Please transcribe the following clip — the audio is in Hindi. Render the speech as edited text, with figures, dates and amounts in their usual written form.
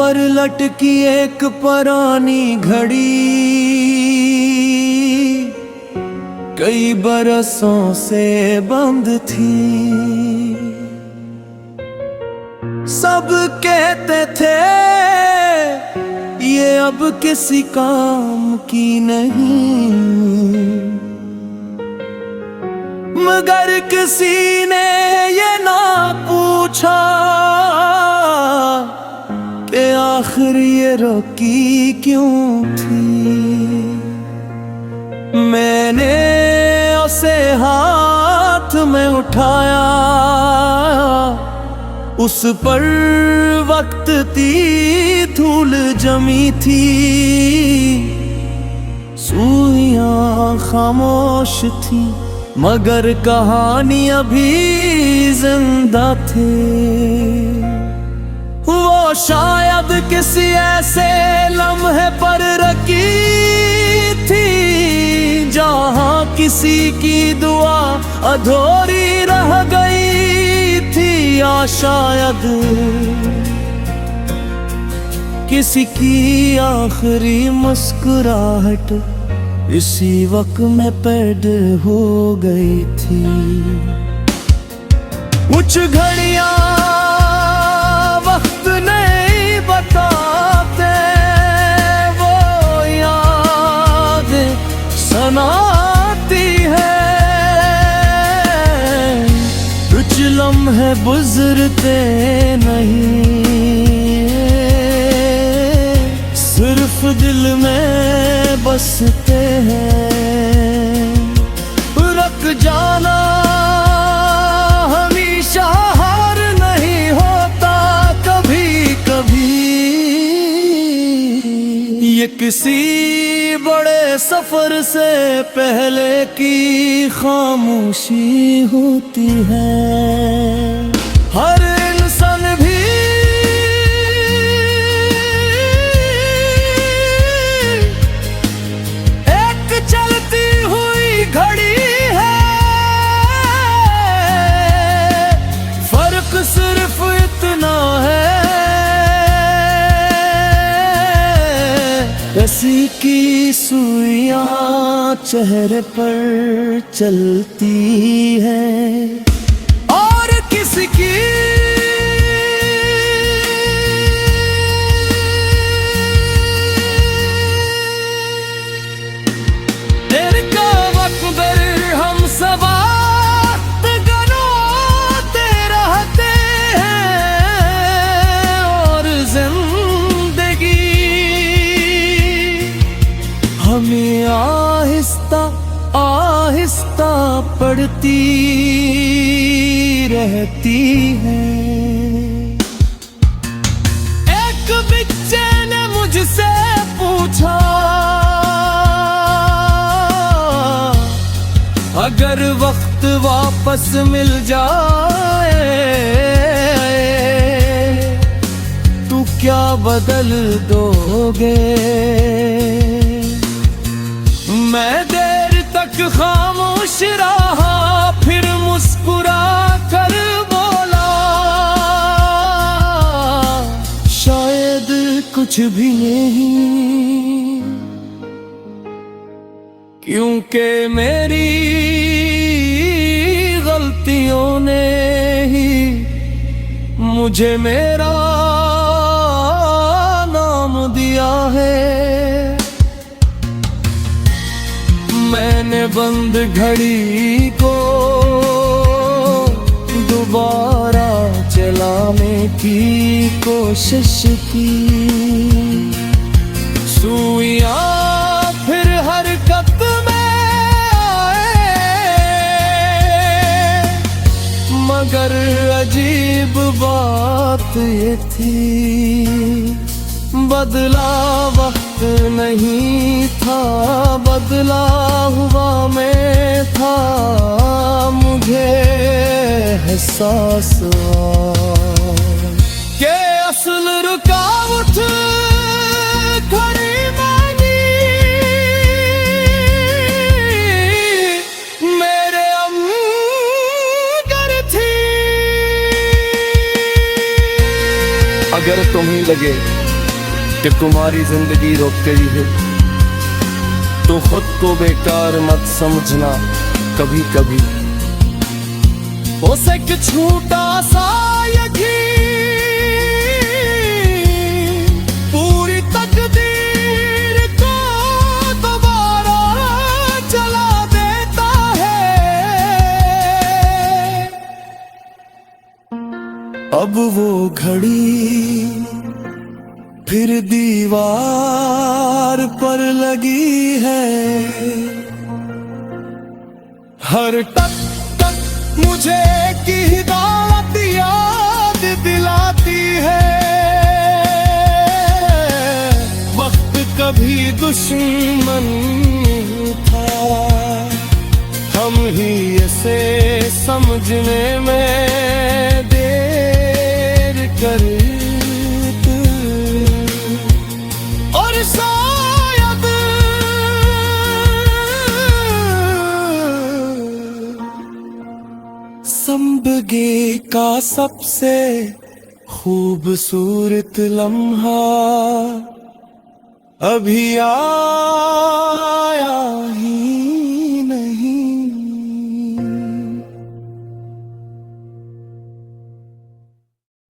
पर लटकी एक पुरानी घड़ी, कई बरसों से बंद थी। सब कहते थे ये अब किसी काम की नहीं, मगर किसी ने ये ना पूछा कि आखिर ये रोकी क्यों थी। मैंने उसे हाथ में उठाया, उस पर वक्त की धूल जमी थी। सुइयां खामोश थी मगर कहानी अभी जिंदा थी। वो शायद किसी ऐसे लम्हे पर रखी थी जहां किसी की दुआ अधूरी रह गई थी, या शायद किसी की आखिरी मुस्कुराहट इसी वक्त में पैदा हो गई थी। कुछ घड़ियां वक्त नहीं बताते, वो याद सनाती है। कुछ लम्हे गुजरते नहीं, सिर्फ दिल में बसते हैं। रुक जाना हमेशा हार नहीं होता, कभी कभी ये किसी बड़े सफर से पहले की खामोशी होती है। हर इंसान भी एक चलती हुई घड़ी है, फर्क सिर्फ इतना है रस्सी की सुइयां चेहरे पर चलती है और किसकी देर का वक्त हम सब गनोते रहते हैं। और जिंदगी हमें आहिस्ता आहिस्ता पड़ती रहती है। एक बच्चे ने मुझसे पूछा, अगर वक्त वापस मिल जाए तू क्या बदल दोगे? मैं देर तक खामोश रहा, फिर मुस्कुरा कर बोला, शायद कुछ भी नहीं, क्योंकि मेरी गलतियों ने ही मुझे मेरा नाम दिया है। मैंने बंद घड़ी को दोबारा चलाने की कोशिश की। सुइयां फिर हरकत में आए, मगर अजीब बात ये थी, बदला वक्त नहीं था, बदला हुआ मैं था। मुझे एहसास हुआ कि असल रुकावट खड़ी मानी मेरे अंदर थी। अगर तुम्हें लगे कि तुम्हारी जिंदगी रोक गई है तो खुद को बेकार मत समझना कभी कभी। बस एक छोटा सा यकीन पूरी तकदीर को दोबारा चला देता है। अब वो घड़ी फिर दीवार पर लगी है, हर टक टक मुझे की हिदायत याद दिलाती है। वक्त कभी दुश्मन था, हम ही इसे समझने में देर करते और शायद ज़िंदगी का सबसे खूबसूरत लम्हा अभी आया ही